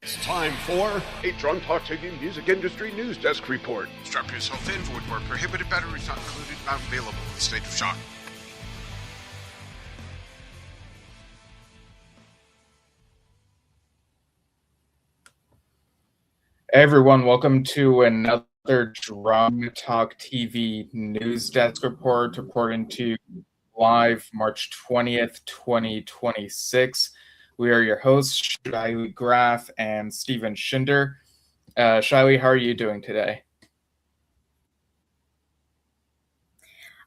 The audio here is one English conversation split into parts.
It's time for a Drunk Talk TV Music Industry News Desk Report. Strap yourself in for where prohibited batteries not included, not available in state of shock. Hey everyone, welcome to another Drunk Talk TV News Desk Report, reporting to you live March 20th, 2026. We are your hosts, Shylee, Graf, and Steven Shinder. Shylee, how are you doing today?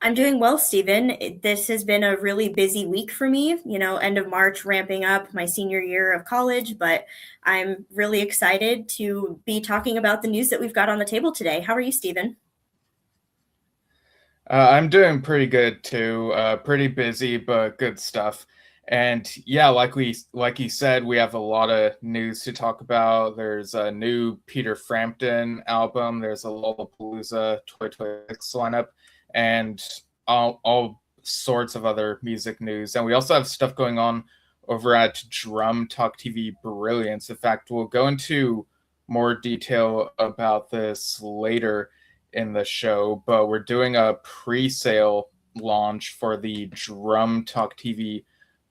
I'm doing well, Steven. This has been a really busy week for me, end of March, ramping up my senior year of college, but I'm really excited to be talking about the news that we've got on the table today. How are you, Steven? I'm doing pretty good too. Pretty busy, but good stuff. And yeah, like you said, we have a lot of news to talk about. There's a new Peter Frampton album. There's a Lollapalooza 2026 lineup, and all sorts of other music news. And we also have stuff going on over at Drum Talk TV Brilliance. In fact, we'll go into more detail about this later in the show, but we're doing a pre-sale launch for the Drum Talk TV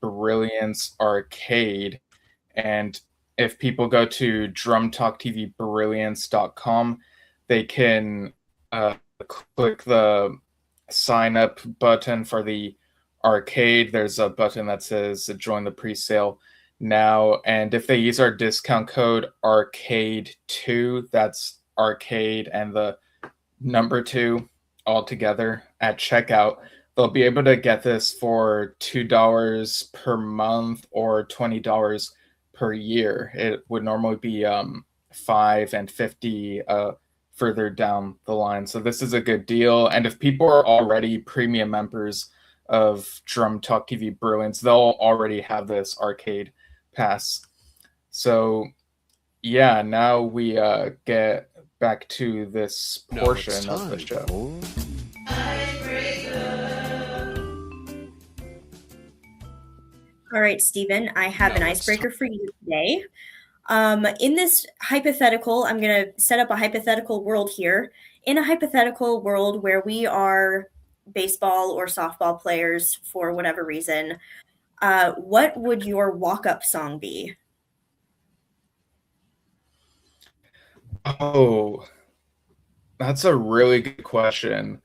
Brilliance arcade. And if people go to drumtalktvbrilliance.com, they can click the sign up button for the arcade. There's a button that says join the pre-sale now, and if they use our discount code arcade2, that's arcade and the number 2 all together at checkout, they'll be able to get this for $2 per month or $20 per year. It would normally be $5 and $50 further down the line. So this is a good deal. And if people are already premium members of Drum Talk TV Brilliance, they'll already have this arcade pass. So yeah, now we get back to this portion of the show. All right, Steven, I have an icebreaker for you today. In this hypothetical, I'm going to set up a hypothetical world here. In a hypothetical world where we are baseball or softball players for whatever reason, what would your walk-up song be? Oh, that's a really good question,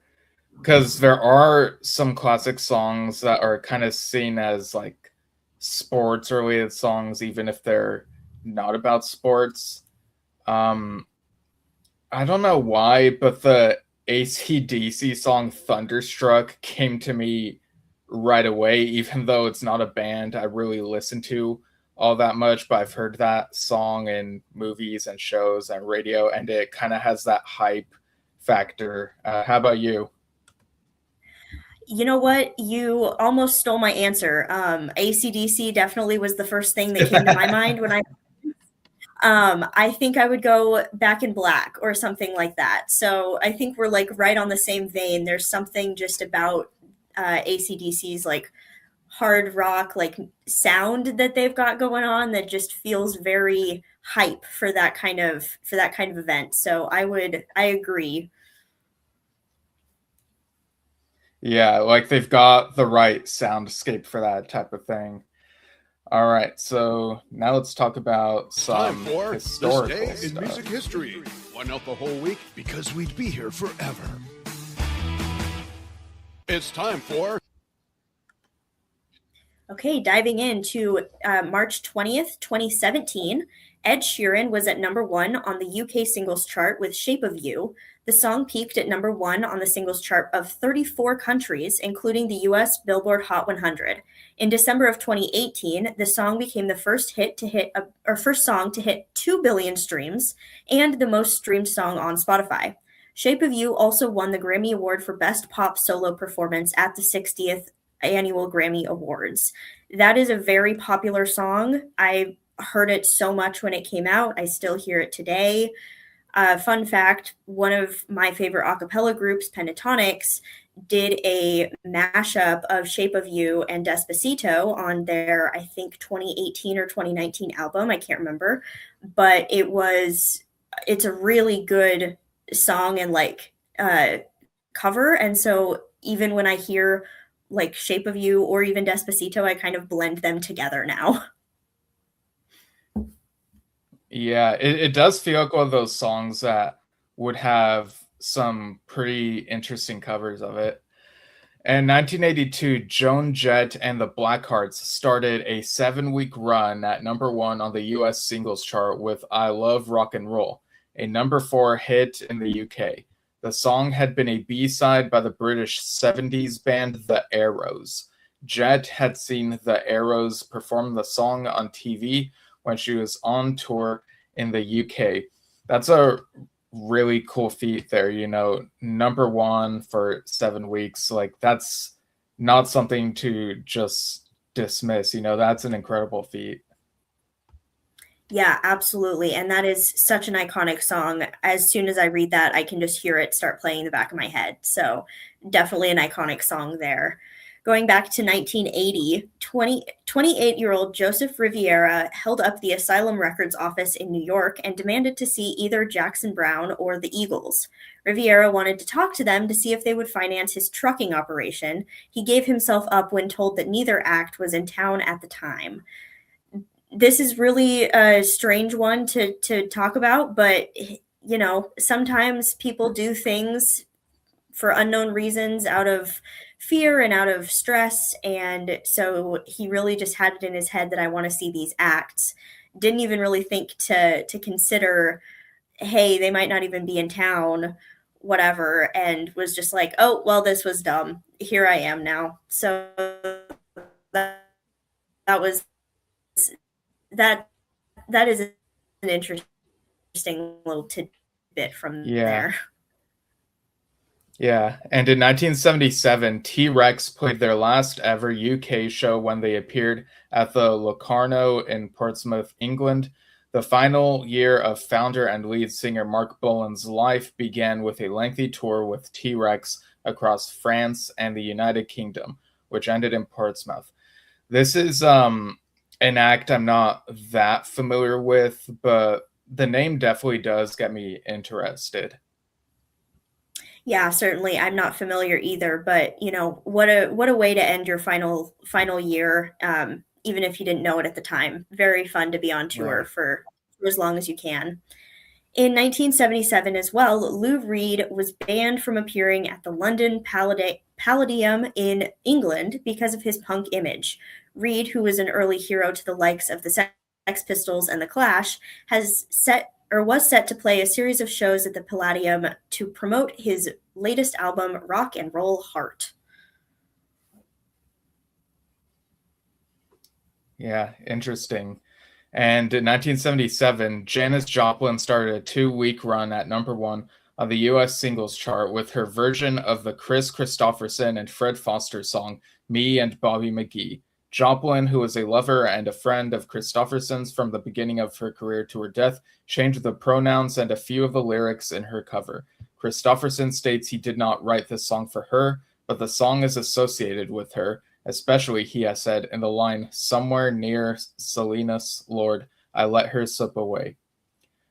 because there are some classic songs that are kind of seen as like sports-related songs, even if they're not about sports. I don't know why, but the AC/DC song Thunderstruck came to me right away, even though it's not a band I really listen to all that much, but I've heard that song in movies and shows and radio, and it kind of has that hype factor. How about you? You know what? You almost stole my answer. AC/DC definitely was the first thing that came to my mind when I think I would go Back in Black or something like that. So I think we're like right on the same vein. There's something just about AC/DC's like hard rock like sound that they've got going on that just feels very hype for that kind of event. So I agree. Yeah, like they've got the right soundscape for that type of thing. All right, so now let's talk about some Time for historical This Day in stuff. Music History. One out the whole week because we'd be here forever. It's time for Okay, diving into March 20th, 2017, Ed Sheeran was at number 1 on the UK singles chart with Shape of You. The song peaked at number 1 on the singles chart of 34 countries, including the US Billboard Hot 100. In December of 2018, the song became the first song to hit 2 billion streams and the most streamed song on Spotify. Shape of You also won the Grammy Award for Best Pop Solo Performance at the 60th Annual Grammy Awards. That is a very popular song. I heard it so much when it came out. I still hear it today. Fun fact, one of my favorite a cappella groups, Pentatonics, did a mashup of Shape of You and Despacito on their, I think, 2018 or 2019 album. I can't remember, but it's a really good song and like cover. And so even when I hear like Shape of You or even Despacito, I kind of blend them together now. Yeah, it does feel like one of those songs that would have some pretty interesting covers of it. In 1982, Joan Jett and the Blackhearts started a 7-week run at number 1 on the US singles chart with I Love Rock and Roll, a number 4 hit in the UK. The song had been a B-side by the British 70s band The Arrows. Jett had seen The Arrows perform the song on TV when she was on tour in the UK. That's a really cool feat there, number 1 for 7 weeks. Like, that's not something to just dismiss, that's an incredible feat. Yeah, absolutely. And that is such an iconic song. As soon as I read that, I can just hear it start playing in the back of my head. So definitely an iconic song there. Going back to 1980, 28-year-old Joseph Riviera held up the Asylum Records office in New York and demanded to see either Jackson Browne or the Eagles. Riviera wanted to talk to them to see if they would finance his trucking operation. He gave himself up when told that neither act was in town at the time. This is really a strange one to talk about, but sometimes people do things for unknown reasons out of fear and out of stress. And so he really just had it in his head that I want to see these acts. Didn't even really think to consider, hey, they might not even be in town, whatever, and was just like, oh, well, this was dumb. Here I am now. So that was that is an interesting little tidbit from there. Yeah, and in 1977, T-Rex played their last ever UK show when they appeared at the Locarno in Portsmouth, England. The final year of founder and lead singer Mark Bolan's life began with a lengthy tour with T-Rex across France and the United Kingdom, which ended in Portsmouth. This is an act I'm not that familiar with, but the name definitely does get me interested. Yeah, certainly. I'm not familiar either, but what a way to end your final year, even if you didn't know it at the time. Very fun to be on tour for as long as you can. In 1977 as well, Lou Reed was banned from appearing at the London Palladium in England because of his punk image. Reed, who was an early hero to the likes of the Sex Pistols and the Clash, was set to play a series of shows at the Palladium to promote his latest album, Rock and Roll Heart. Yeah, interesting. And in 1977, Janis Joplin started a 2-week run at number 1 on the US singles chart with her version of the Chris Christopherson and Fred Foster song, Me and Bobby McGee. Joplin, who was a lover and a friend of Christopherson's from the beginning of her career to her death, changed the pronouns and a few of the lyrics in her cover. Christopherson states he did not write this song for her, but the song is associated with her, especially, he has said, in the line, somewhere near Salinas, Lord, I let her slip away.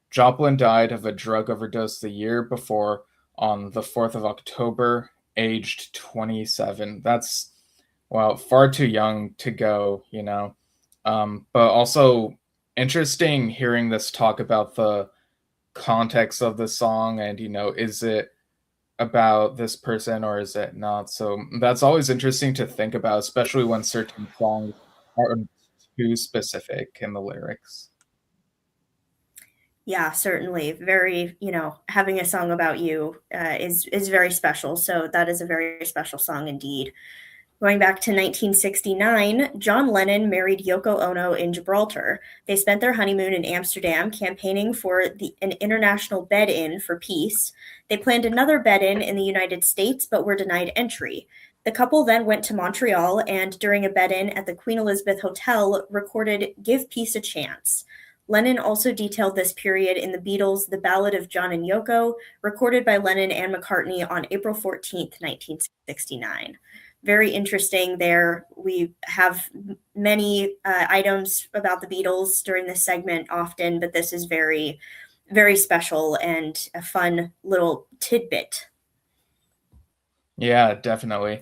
Joplin died of a drug overdose the year before on the 4th of October, aged 27. That's, well, far too young to go, but also interesting hearing this talk about the context of the song and, is it about this person or is it not? So that's always interesting to think about, especially when certain songs aren't too specific in the lyrics. Yeah, certainly. Very, having a song about you is very special. So that is a very special song indeed. Going back to 1969, John Lennon married Yoko Ono in Gibraltar. They spent their honeymoon in Amsterdam campaigning for an international bed-in for peace. They planned another bed-in in the United States, but were denied entry. The couple then went to Montreal and, during a bed-in at the Queen Elizabeth Hotel, recorded Give Peace a Chance. Lennon also detailed this period in the Beatles' The Ballad of John and Yoko, recorded by Lennon and McCartney on April 14th, 1969. Very interesting there. We have many items about the Beatles during this segment often, but this is very, very special and a fun little tidbit. Yeah, definitely.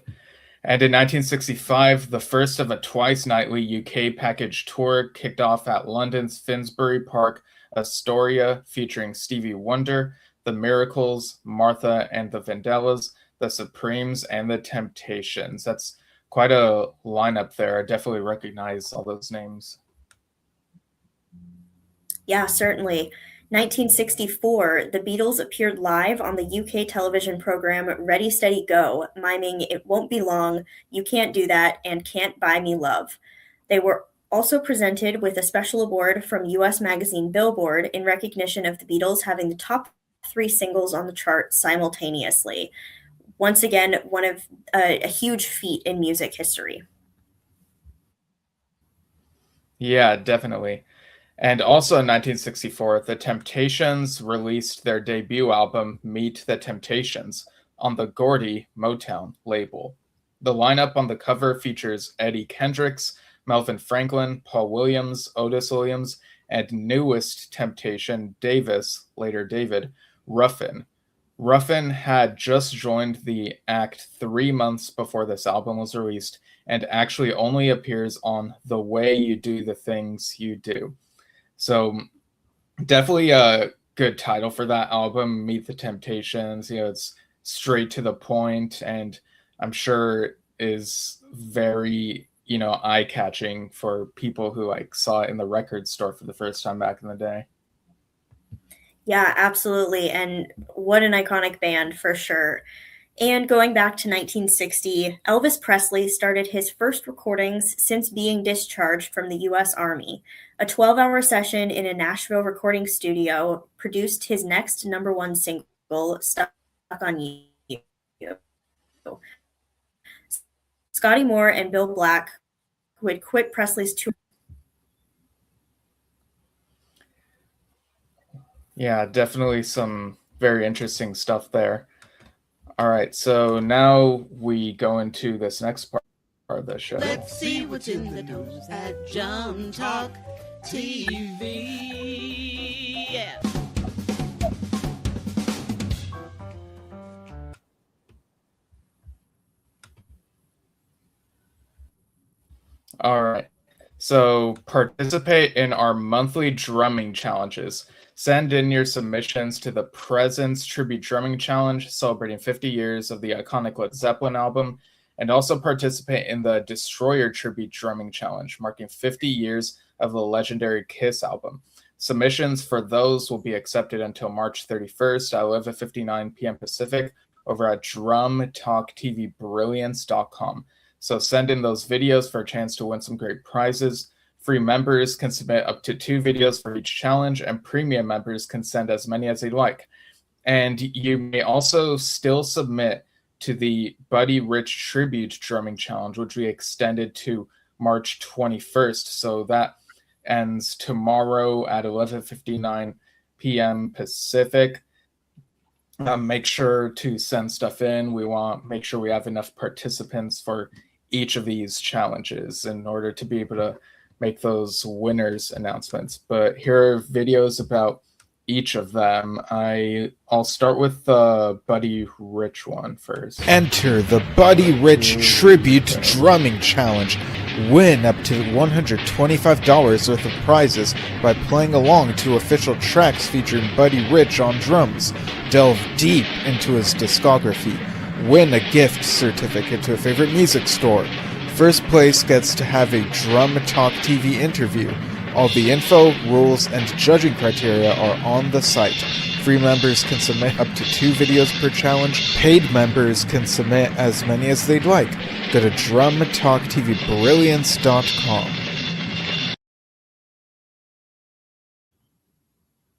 And in 1965, the first of a twice nightly UK package tour kicked off at London's Finsbury Park Astoria, featuring Stevie Wonder, The Miracles, Martha and the Vandellas, The Supremes, and The Temptations. That's quite a lineup there. I definitely recognize all those names. Yeah, certainly. 1964, the Beatles appeared live on the UK television program Ready, Steady, Go, miming It Won't Be Long, You Can't Do That, and Can't Buy Me Love. They were also presented with a special award from US magazine Billboard in recognition of the Beatles having the top 3 singles on the chart simultaneously. Once again, one of a huge feat in music history. Yeah, definitely. And also in 1964, The Temptations released their debut album, Meet the Temptations, on the Gordy Motown label. The lineup on the cover features Eddie Kendricks, Melvin Franklin, Paul Williams, Otis Williams, and newest Temptation, Davis, later David, Ruffin. Ruffin had just joined the act 3 months before this album was released, and actually only appears on The Way You Do the Things You Do. So definitely a good title for that album, Meet the Temptations. You know, it's straight to the point, and I'm sure is very, you know, eye-catching for people who like saw it in the record store for the first time back in the day. Yeah, absolutely. And what an iconic band for sure. And going back to 1960, Elvis Presley started his first recordings since being discharged from the U.S. Army. A 12-hour session in a Nashville recording studio produced his next number 1 single, Stuck on You. Scotty Moore and Bill Black, who had quit Presley's tour. Yeah, definitely some very interesting stuff there. All right, so now we go into this next part of the show. Let's see what's in the news at John Talk TV. Yeah. All right, so participate in our monthly drumming challenges. Send in your submissions to the Presence Tribute Drumming Challenge, celebrating 50 years of the iconic Led Zeppelin album, and also participate in the Destroyer Tribute Drumming Challenge, marking 50 years of the legendary Kiss album. Submissions for those will be accepted until March 31st at 11:59 p.m. Pacific over at drumtalktvbrilliance.com. So send in those videos for a chance to win some great prizes. Free members can submit up to 2 videos for each challenge, and premium members can send as many as they like. And you may also still submit to the Buddy Rich Tribute Drumming Challenge, which we extended to March 21st. So that ends tomorrow at 11:59 p.m. Pacific. Make sure to send stuff in. We want to make sure we have enough participants for each of these challenges in order to be able to make those winners announcements. But here are videos about each of them. I'll start with the Buddy Rich one first. Enter the Buddy Rich Tribute Drumming Challenge. Win up to $125 worth of prizes by playing along to official tracks featuring Buddy Rich on drums. Delve deep into his discography. Win a gift certificate to a favorite music store. First place gets to have a Drum Talk TV interview. All the info, rules, and judging criteria are on the site. Free members can submit up to 2 videos per challenge. Paid members can submit as many as they'd like. Go to drumtalktvbrilliance.com.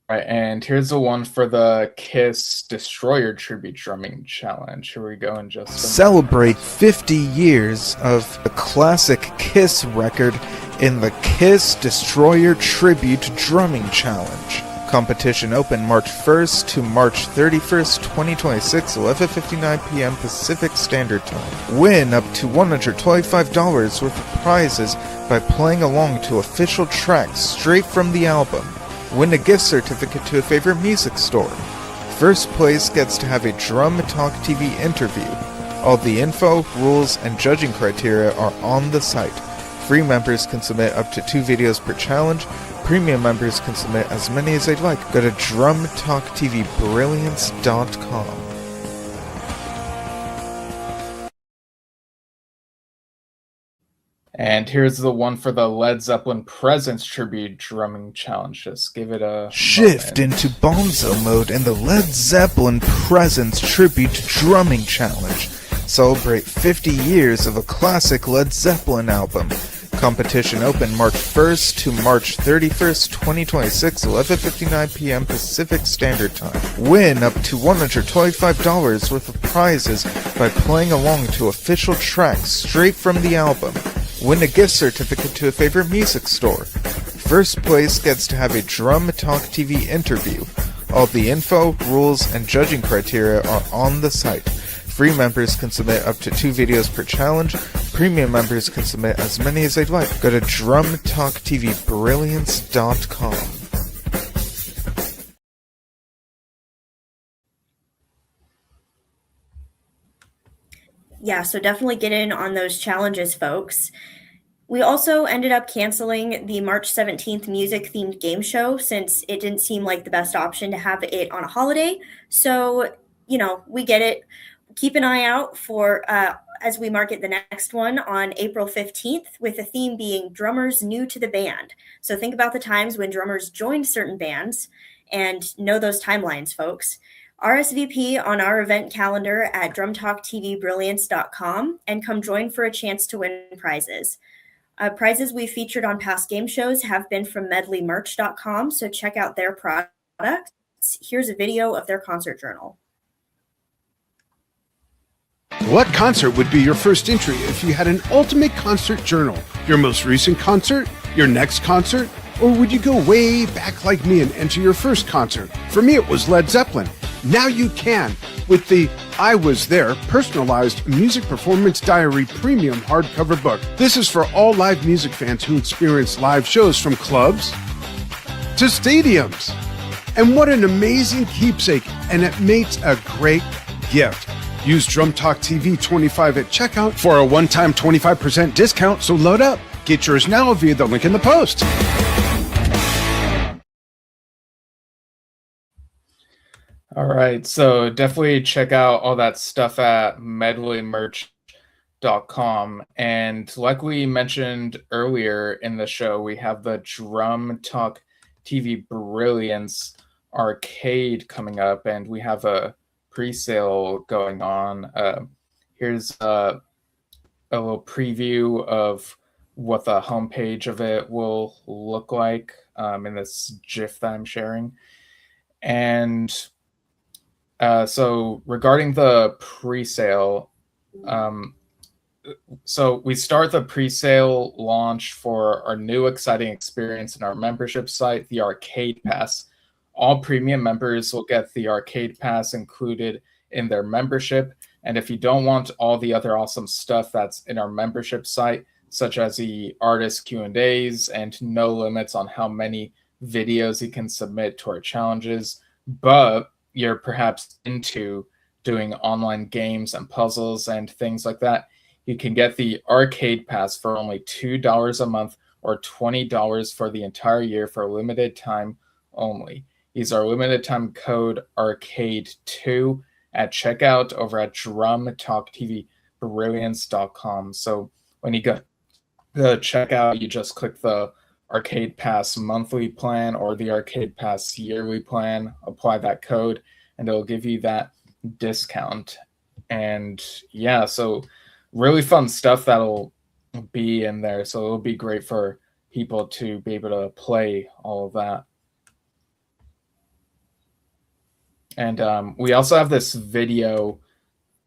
right, and here's the one for the Kiss Destroyer Tribute Drumming Challenge. Here we go in just a minute. Celebrate 50 years of the classic Kiss record in the Kiss Destroyer Tribute Drumming Challenge. Competition open March 1st to March 31st, 2026, 11:59 p.m. Pacific Standard Time. Win up to $125 worth of prizes by playing along to official tracks straight from the album. Win a gift certificate to a favorite music store. First place gets to have a Drum Talk TV interview. All the info, rules, and judging criteria are on the site. Free members can submit up to 2 videos per challenge. Premium members can submit as many as they'd like. Go to drumtalktvbrilliance.com. And here's the one for the Led Zeppelin Presence Tribute Drumming Challenge. Just give it a Shift moment. into Bonzo mode in the Led Zeppelin Presence Tribute Drumming Challenge. Celebrate 50 years of a classic Led Zeppelin album. Competition open March 1st to March 31st, 2026, 11:59 p.m. Pacific Standard Time. Win up to $125 worth of prizes by playing along to official tracks straight from the album. Win a gift certificate to a favorite music store. First place gets to have a Drum Talk TV interview. All the info, rules, and judging criteria are on the site. Free members can submit up to 2 videos per challenge. Premium members can submit as many as they'd like. Go to drumtalktvbrilliance.com. Yeah, so definitely get in on those challenges, folks. We also ended up canceling the March 17th music-themed game show since it didn't seem like the best option to have it on a holiday. So, we get it. Keep an eye out for as we market the next one on April 15th, with the theme being drummers new to the band. So think about the times when drummers joined certain bands and know those timelines, folks. RSVP on our event calendar at drumtalktvbrilliance.com and come join for a chance to win prizes. Prizes we've featured on past game shows have been from medleymerch.com, so check out their products. Here's a video of their concert journal. What concert would be your first entry if you had an ultimate concert journal? Your most recent concert? Your next concert? Or would you go way back like me and enter your first concert? For me, it was Led Zeppelin. Now you can with the I Was There personalized music performance diary premium hardcover book. This is for all live music fans who experience live shows from clubs to stadiums. And what an amazing keepsake, and it makes a great gift. Use Drum Talk TV 25 at checkout for a one-time 25% discount, so load up. Get yours now via the link in the post. All right, so definitely check out all that stuff at medleymerch.com. And like we mentioned earlier in the show, we have the Drum Talk TV Brilliance arcade coming up, and we have a pre-sale going on. Here's a little preview of what the homepage of it will look like in this GIF that I'm sharing. And so regarding the pre-sale, so we start the pre-sale launch for our new exciting experience in our membership site, the Arcade Pass. All premium members will get the Arcade Pass included in their membership. And if you don't want all the other awesome stuff that's in our membership site, such as the artist Q&As and no limits on how many videos you can submit to our challenges, but you're perhaps into doing online games and puzzles and things like that, you can get the Arcade Pass for only $2 a month or $20 for the entire year for a limited time only. Use our limited time code ARCADE2 at checkout over at drumtalktvbrilliance.com. So when you go to checkout, you just click the Arcade Pass monthly plan or the Arcade Pass yearly plan, apply that code, and it'll give you that discount. And yeah, so really fun stuff that'll be in there. So it'll be great for people to be able to play all of that. And we also have this video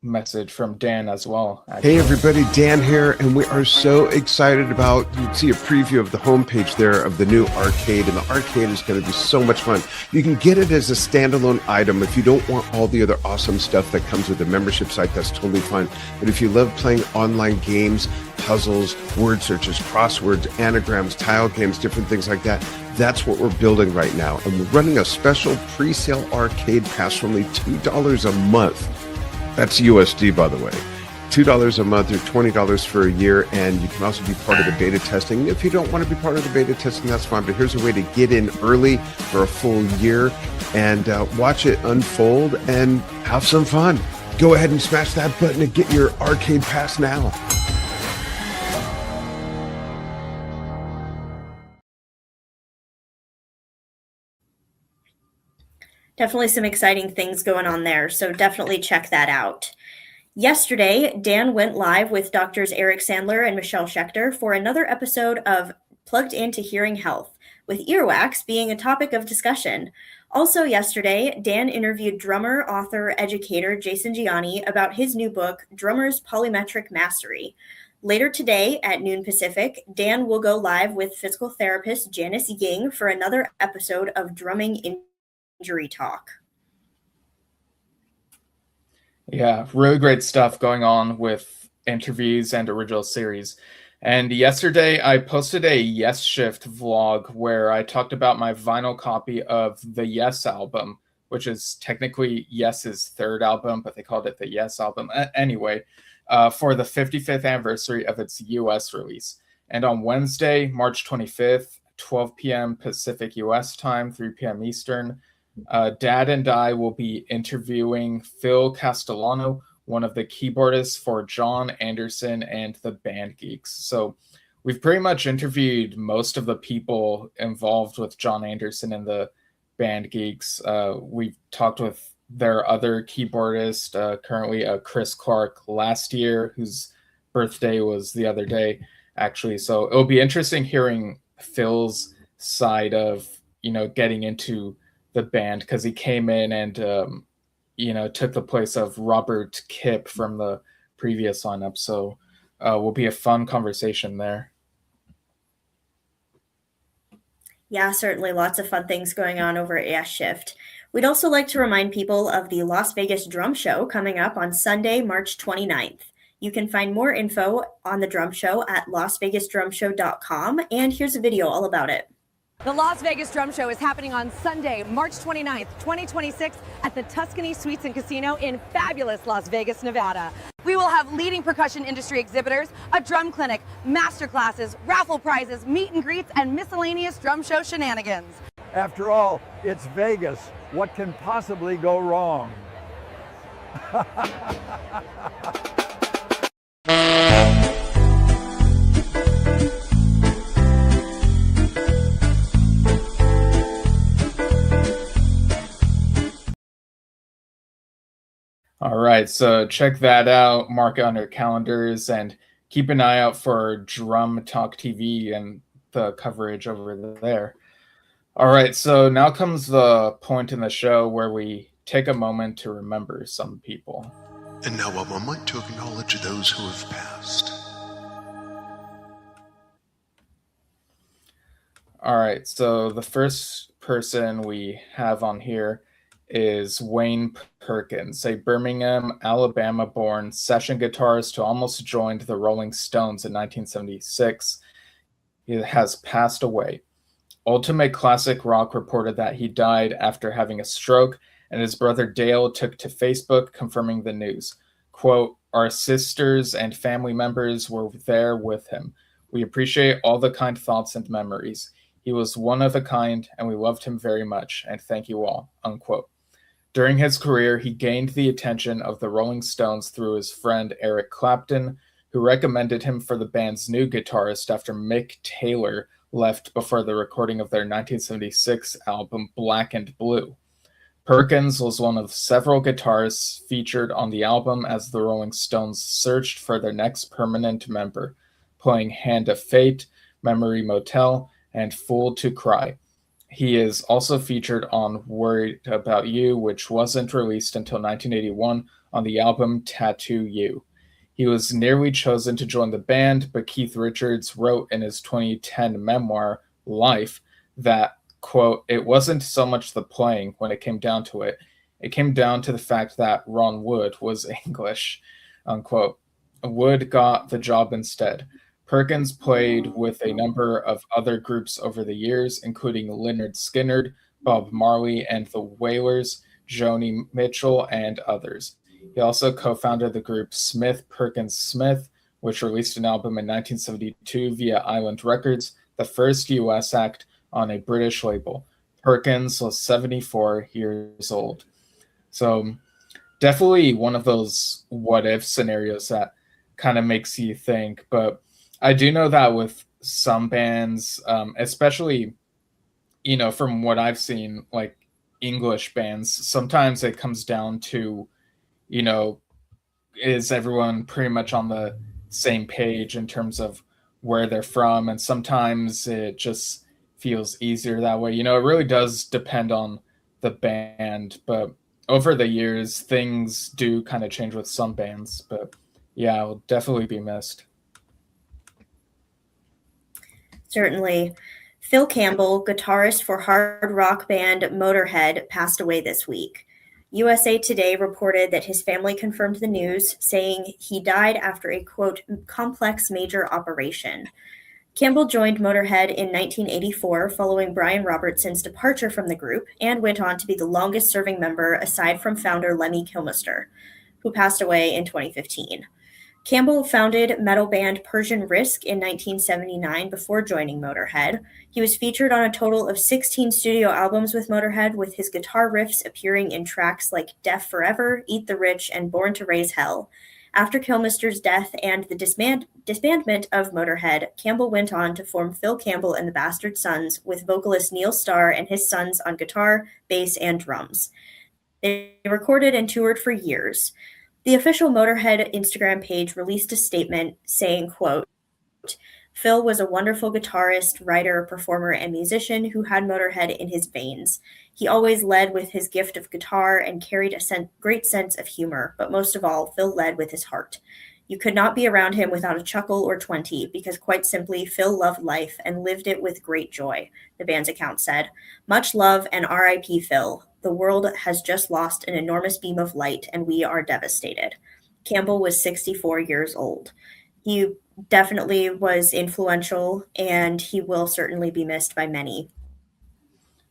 message from Dan as well. Hey everybody, Dan here, and we are so excited about, you can see a preview of the homepage there of the new arcade, and the arcade is going to be so much fun. You can get it as a standalone item. If you don't want all the other awesome stuff that comes with the membership site, that's totally fine. But if you love playing online games, puzzles, word searches, crosswords, anagrams, tile games, different things like that, that's what we're building right now. And we're running a special pre-sale arcade pass for only $2 a month. That's USD, by the way. $2 a month or $20 for a year, and you can also be part of the beta testing. If you don't want to be part of the beta testing, that's fine, but here's a way to get in early for a full year and watch it unfold and have some fun. Go ahead and smash that button and get your arcade pass now. Definitely some exciting things going on there, so definitely check that out. Yesterday, Dan went live with Doctors Eric Sandler and Michelle Schechter for another episode of Plugged Into Hearing Health, with earwax being a topic of discussion. Also yesterday, Dan interviewed drummer, author, educator Jason Gianni about his new book, Drummer's Polymetric Mastery. Later today at noon Pacific, Dan will go live with physical therapist Janice Ying for another episode of Drumming Injury Talk. Yeah, really great stuff going on with interviews and original series. And yesterday I posted a Yes Shift vlog where I talked about my vinyl copy of the Yes album, which is technically Yes's third album, but they called it the Yes album. Anyway, for the 55th anniversary of its US release. And on Wednesday, March 25th, 12 p.m. Pacific US time, 3 p.m. Eastern, Dad and I will be interviewing Phil Castellano, one of the keyboardists for John Anderson and the Band Geeks. So we've pretty much interviewed most of the people involved with John Anderson and the Band Geeks. We've talked with their other keyboardist, currently Chris Clark last year, whose birthday was the other day, actually. So it'll be interesting hearing Phil's side of, getting into the band, because he came in and took the place of Robert Kipp from the previous lineup. So will be a fun conversation there. Yeah, certainly lots of fun things going on over at Yes Shift. We'd also like to remind people of the Las Vegas Drum Show coming up on Sunday, March 29th. You can find more info on the drum show at lasvegasdrumshow.com, and here's a video all about it. The Las Vegas Drum Show is happening on Sunday, March 29th, 2026 at the Tuscany Suites and Casino in fabulous Las Vegas, Nevada. We will have leading percussion industry exhibitors, a drum clinic, master classes, raffle prizes, meet and greets, and miscellaneous drum show shenanigans. After all, it's Vegas. What can possibly go wrong? All right, so check that out, mark it on your calendars, and keep an eye out for Drum Talk TV and the coverage over there. All right, so now comes the point in the show where we take a moment to remember some people. And now a moment to acknowledge those who have passed. All right, so the first person we have on here is Wayne Perkins, a Birmingham, Alabama-born session guitarist who almost joined the Rolling Stones in 1976. He has passed away. Ultimate Classic Rock reported that he died after having a stroke, and his brother Dale took to Facebook confirming the news. Quote, "Our sisters and family members were there with him. We appreciate all the kind thoughts and memories. He was one of a kind, and we loved him very much, and thank you all," unquote. During his career, he gained the attention of the Rolling Stones through his friend Eric Clapton, who recommended him for the band's new guitarist after Mick Taylor left before the recording of their 1976 album Black and Blue. Perkins was one of several guitarists featured on the album as the Rolling Stones searched for their next permanent member, playing Hand of Fate, Memory Motel, and Fool to Cry. He is also featured on Worried About You, which wasn't released until 1981 on the album Tattoo You. He was nearly chosen to join the band, but Keith Richards wrote in his 2010 memoir, Life, that, quote, it wasn't so much the playing when it came down to it. It came down to the fact that Ron Wood was English, unquote. Wood got the job instead. Perkins played with a number of other groups over the years, including Lynyrd Skynyrd, Bob Marley and the Wailers, Joni Mitchell, and others. He also co-founded the group Smith Perkins Smith, which released an album in 1972 via Island Records, the first U.S. act on a British label. Perkins was 74 years old. So definitely one of those what-if scenarios that kind of makes you think, but I do know that with some bands, especially, from what I've seen, like English bands, sometimes it comes down to, is everyone pretty much on the same page in terms of where they're from? And sometimes it just feels easier that way. It really does depend on the band, but over the years, things do kind of change with some bands. But yeah, I'll definitely be missed. Certainly. Phil Campbell, guitarist for hard rock band Motorhead, passed away this week. USA Today reported that his family confirmed the news, saying he died after a, quote, complex major operation. Campbell joined Motorhead in 1984 following Brian Robertson's departure from the group and went on to be the longest-serving member aside from founder Lemmy Kilmister, who passed away in 2015. Campbell founded metal band Persian Risk in 1979 before joining Motorhead. He was featured on a total of 16 studio albums with Motorhead, with his guitar riffs appearing in tracks like Deaf Forever, Eat the Rich, and Born to Raise Hell. After Kilmister's death and the disbandment of Motorhead, Campbell went on to form Phil Campbell and the Bastard Sons with vocalist Neil Starr and his sons on guitar, bass, and drums. They recorded and toured for years. The official Motorhead Instagram page released a statement saying, quote, Phil was a wonderful guitarist, writer, performer, and musician who had Motorhead in his veins. He always led with his gift of guitar and carried a great sense of humor, but most of all, Phil led with his heart. You could not be around him without a chuckle or 20, because quite simply, Phil loved life and lived it with great joy, the band's account said. Much love and R.I.P. Phil. The world has just lost an enormous beam of light, and we are devastated. Campbell was 64 years old. He definitely was influential, and he will certainly be missed by many.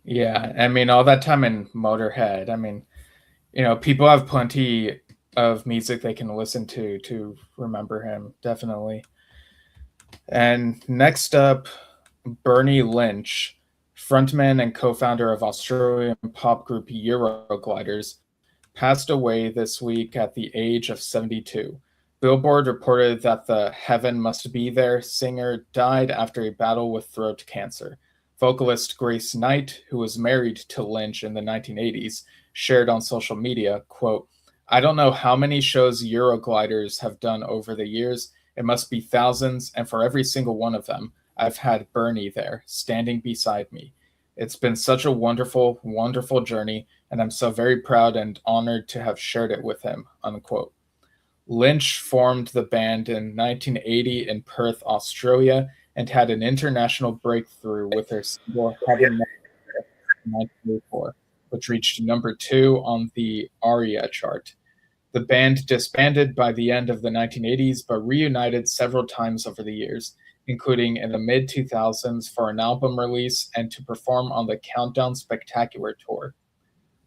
Yeah, I mean, all that time in Motorhead, I mean, people have plenty of music they can listen to remember him, definitely. And next up, Bernie Lynch, frontman and co-founder of Australian pop group Eurogliders, passed away this week at the age of 72. Billboard reported that the Heaven Must Be There singer died after a battle with throat cancer. Vocalist Grace Knight, who was married to Lynch in the 1980s, shared on social media, quote, I don't know how many shows Eurogliders have done over the years. It must be thousands, and for every single one of them, I've had Bernie there, standing beside me. It's been such a wonderful, wonderful journey, and I'm so very proud and honored to have shared it with him, unquote. Lynch formed the band in 1980 in Perth, Australia, and had an international breakthrough with their single Heaven Must Be There in 1984, which reached number 2 on the ARIA chart. The band disbanded by the end of the 1980s, but reunited several times over the years, including in the mid-2000s for an album release and to perform on the Countdown Spectacular tour.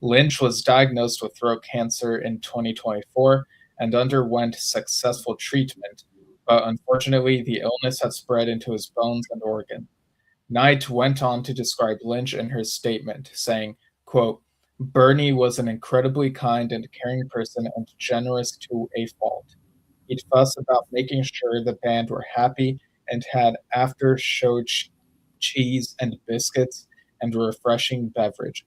Lynch was diagnosed with throat cancer in 2024 and underwent successful treatment, but unfortunately the illness had spread into his bones and organs. Knight went on to describe Lynch in her statement, saying, quote, Bernie was an incredibly kind and caring person and generous to a fault. He'd fuss about making sure the band were happy and had after-show cheese and biscuits and a refreshing beverage.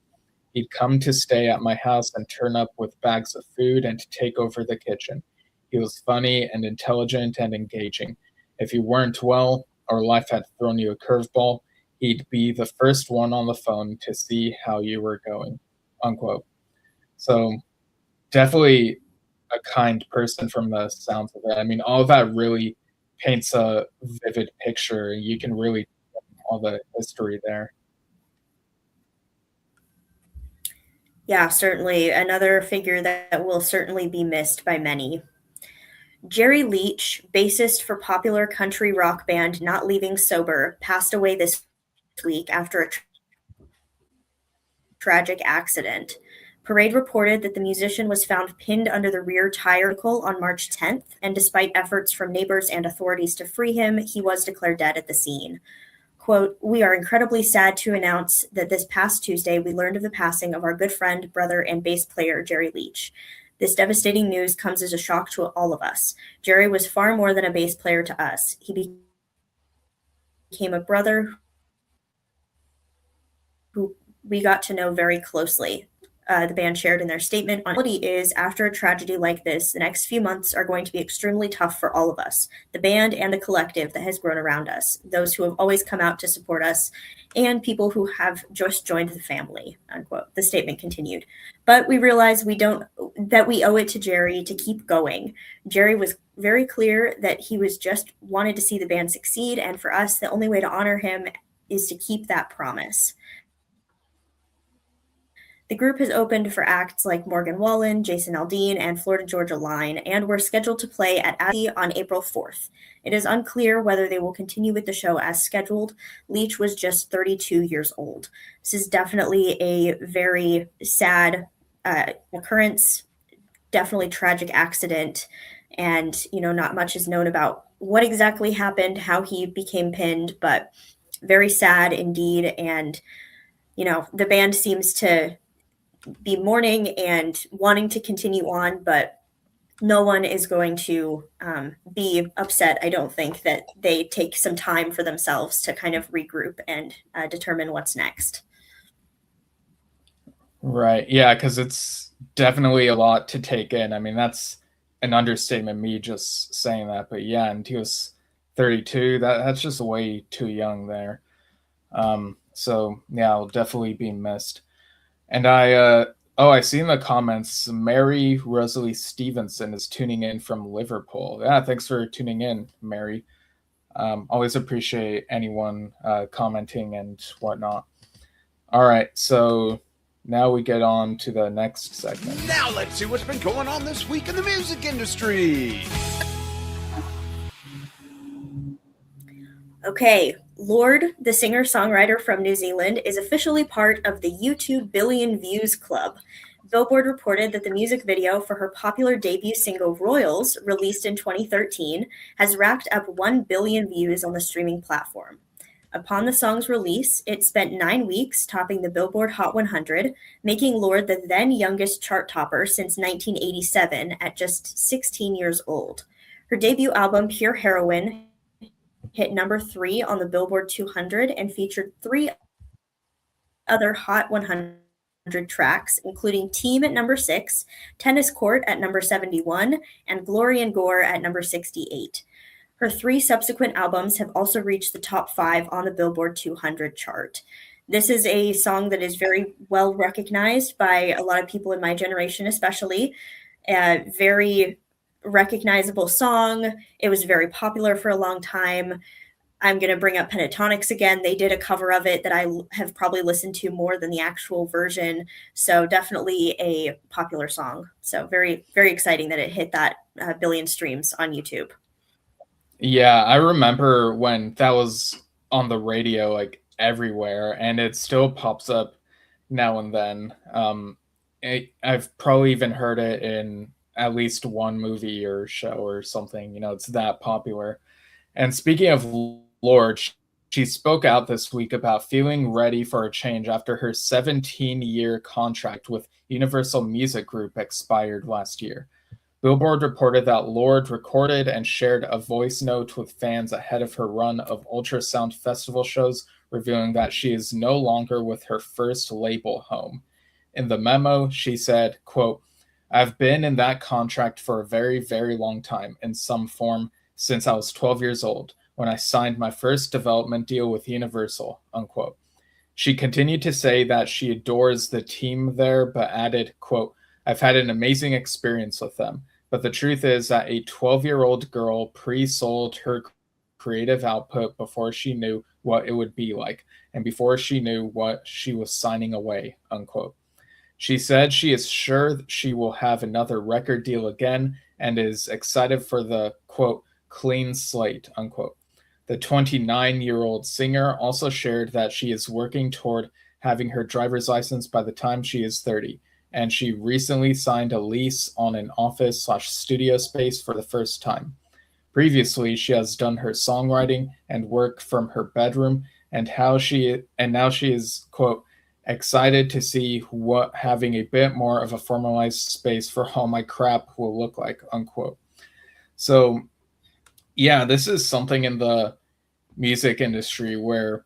He'd come to stay at my house and turn up with bags of food and take over the kitchen. He was funny and intelligent and engaging. If you weren't well, or life had thrown you a curveball, he'd be the first one on the phone to see how you were going, unquote. So definitely a kind person from the sounds of it. I mean, all of that really paints a vivid picture. You can really see all the history there. Yeah, certainly. Another figure that will certainly be missed by many. Jerry Leach, bassist for popular country rock band Not Leaving Sober, passed away this week after a tragic accident. Parade reported that the musician was found pinned under the rear tire on March 10th, and despite efforts from neighbors and authorities to free him, he was declared dead at the scene. Quote, "We are incredibly sad to announce that this past Tuesday we learned of the passing of our good friend, brother, and bass player, Jerry Leach. This devastating news comes as a shock to all of us. Jerry was far more than a bass player to us. He became a brother who we got to know very closely." The band shared in their statement. On reality is, after a tragedy like this, the next few months are going to be extremely tough for all of us, the band and the collective that has grown around us, those who have always come out to support us, and people who have just joined the family, unquote. The statement continued. But we realize that we owe it to Jerry to keep going. Jerry was very clear that he was just wanted to see the band succeed, and for us, the only way to honor him is to keep that promise. The group has opened for acts like Morgan Wallen, Jason Aldean, and Florida Georgia Line, and were scheduled to play at Abbey on April 4th. It is unclear whether they will continue with the show as scheduled. Leach was just 32 years old. This is definitely a very sad occurrence, definitely tragic accident, and not much is known about what exactly happened, how he became pinned, but very sad indeed. And the band seems to be mourning and wanting to continue on, but no one is going to be upset, I don't think, that they take some time for themselves to kind of regroup and determine what's next. Right. Yeah, because it's definitely a lot to take in. I mean, that's an understatement, me just saying that. But yeah, and he was 32. That's just way too young there. So yeah, I'll definitely be missed. And I see in the comments, Mary Rosalie Stevenson is tuning in from Liverpool. Yeah, thanks for tuning in, Mary. Always appreciate anyone commenting and whatnot. All right, so now we get on to the next segment. Now let's see what's been going on this week in the music industry. Okay, Lorde, the singer-songwriter from New Zealand, is officially part of the YouTube Billion Views Club. Billboard reported that the music video for her popular debut single Royals, released in 2013, has racked up 1 billion views on the streaming platform. Upon the song's release, it spent 9 weeks topping the Billboard Hot 100, making Lorde the then youngest chart topper since 1987 at just 16 years old. Her debut album, Pure Heroine, hit number 3 on the Billboard 200 and featured 3 other Hot 100 tracks, including Team at number 6, Tennis Court at number 71, and Glory and Gore at number 68. Her 3 subsequent albums have also reached the top 5 on the Billboard 200 chart. This is a song that is very well recognized by a lot of people in my generation, especially. Very recognizable song. It was very popular for a long time. I'm going to bring up Pentatonics again. They did a cover of it that I have probably listened to more than the actual version. So definitely a popular song. So very, very exciting that it hit that billion streams on YouTube. Yeah, I remember when that was on the radio, like everywhere, and it still pops up now and then. I've probably even heard it in at least one movie or show or something. It's that popular. And speaking of Lorde, she spoke out this week about feeling ready for a change after her 17-year contract with Universal Music Group expired last year. Billboard reported that Lorde recorded and shared a voice note with fans ahead of her run of Ultrasound Festival shows, revealing that she is no longer with her first label home. In the memo, she said, quote, "I've been in that contract for a very, very long time, in some form, since I was 12 years old. when I signed my first development deal with Universal, unquote. She continued to say that she adores the team there, but added, quote, I've had an amazing experience with them. But the truth is that a 12-year-old girl pre-sold her creative output before she knew what it would be like, and before she knew what she was signing away, unquote. She said she is sure she will have another record deal again and is excited for the, quote, clean slate, unquote. The 29-year-old singer also shared that she is working toward having her driver's license by the time she is 30, and she recently signed a lease on an office/studio space for the first time. Previously, she has done her songwriting and work from her bedroom, and now she is, quote, excited to see what having a bit more of a formalized space for all my crap will look like, unquote. So, yeah, this is something in the music industry where,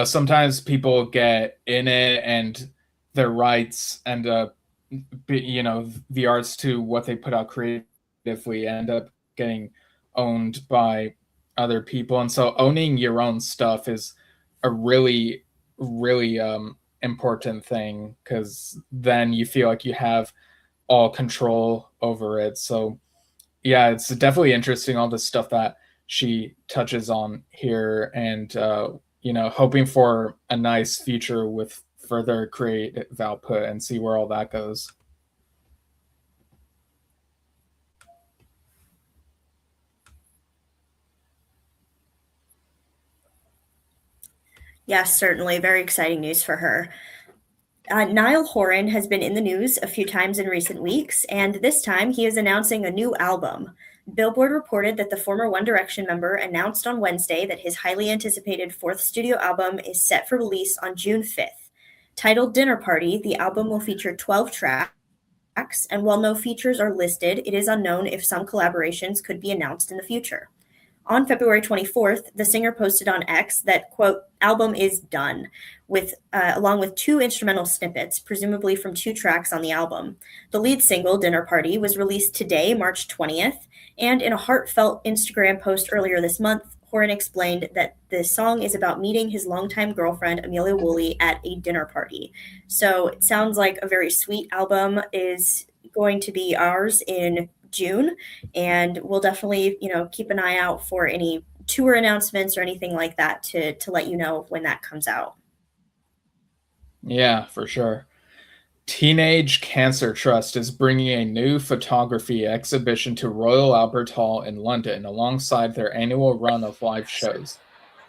sometimes people get in it and their rights and, the arts to what they put out creatively end up getting owned by other people. And so owning your own stuff is a really, really important thing, because then you feel like you have all control over it. So yeah, it's definitely interesting, all the stuff that she touches on here, and hoping for a nice future with further creative output and see where all that goes. Yes, certainly. Very exciting news for her. Niall Horan has been in the news a few times in recent weeks, and this time he is announcing a new album. Billboard reported that the former One Direction member announced on Wednesday that his highly anticipated fourth studio album is set for release on June 5th. Titled Dinner Party, the album will feature 12 tracks, and while no features are listed, it is unknown if some collaborations could be announced in the future. On February 24th, the singer posted on X that, quote, album is done, along with 2 instrumental snippets, presumably from 2 tracks on the album. The lead single, Dinner Party, was released today, March 20th, and in a heartfelt Instagram post earlier this month, Horan explained that the song is about meeting his longtime girlfriend, Amelia Woolley, at a dinner party. So it sounds like a very sweet album is going to be ours in June, and we'll definitely, keep an eye out for any tour announcements or anything like that to let you know when that comes out. Yeah, for sure. Teenage Cancer Trust is bringing a new photography exhibition to Royal Albert Hall in London alongside their annual run of live shows.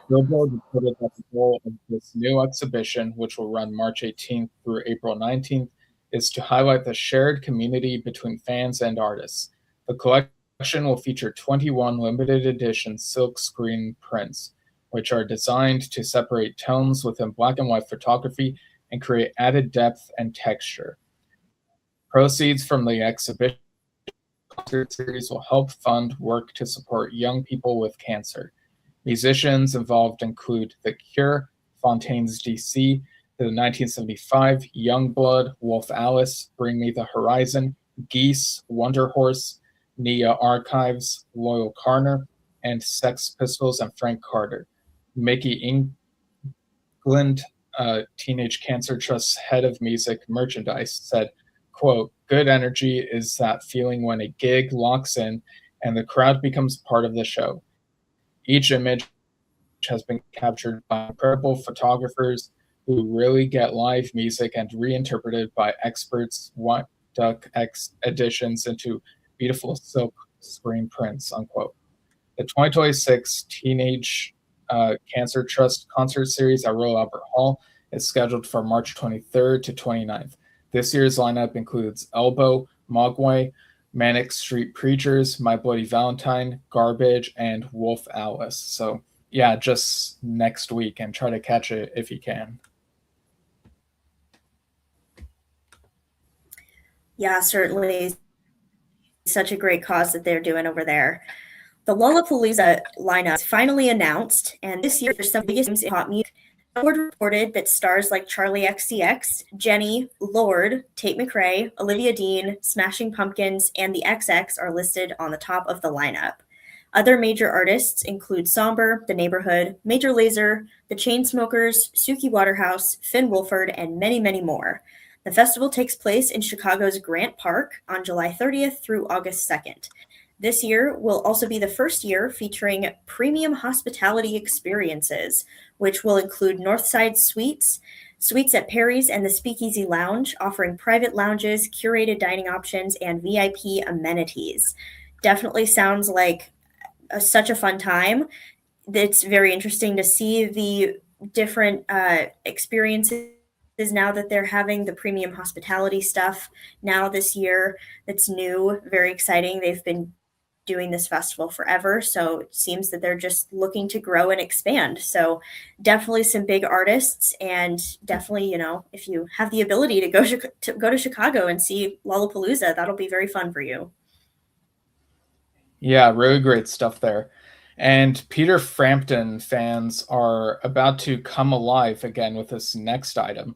Billboard reported that the goal of this new exhibition, which will run March 18th through April 19th, is to highlight the shared community between fans and artists. The collection will feature 21 limited edition silkscreen prints, which are designed to separate tones within black and white photography and create added depth and texture. Proceeds from the exhibition concert series will help fund work to support young people with cancer. Musicians involved include The Cure, Fontaines DC, the 1975, Youngblood, Wolf Alice, Bring Me the Horizon, Geese, Wonder Horse, Nia Archives, Loyal Carner, and Sex Pistols and Frank Carter. Mickey England, Teenage Cancer Trust's head of music merchandise, said, quote, good energy is that feeling when a gig locks in and the crowd becomes part of the show. Each image has been captured by incredible photographers who really get live music and reinterpreted by experts, Duck X editions into beautiful silk screen prints, unquote. The 2026 Teenage Cancer Trust concert series at Royal Albert Hall is scheduled for March 23rd to 29th. This year's lineup includes Elbow, Mogwai, Manic Street Preachers, My Bloody Valentine, Garbage, and Wolf Alice. So yeah, just next week, and try to catch it if you can. Yeah, certainly. Such a great cause that they're doing over there. The Lollapalooza lineup is finally announced, and this year there's some biggest names in pop music. Billboard reported that stars like Charlie XCX, Jenny, Lorde, Tate McRae, Olivia Dean, Smashing Pumpkins, and the XX are listed on the top of the lineup. Other major artists include Somber, The Neighborhood, Major Lazer, The Chainsmokers, Suki Waterhouse, Finn Wolford, and many, many more. The festival takes place in Chicago's Grant Park on July 30th through August 2nd. This year will also be the first year featuring premium hospitality experiences, which will include Northside Suites, Suites at Perry's, and the Speakeasy Lounge, offering private lounges, curated dining options, and VIP amenities. Definitely sounds like such a fun time. It's very interesting to see the different experiences now that they're having the premium hospitality stuff now this year. That's new, very exciting. They've been doing this festival forever, so it seems that they're just looking to grow and expand. So definitely some big artists, and definitely, if you have the ability to go to Chicago and see Lollapalooza, that'll be very fun for you. Yeah, really great stuff there. And Peter Frampton fans are about to come alive again with this next item.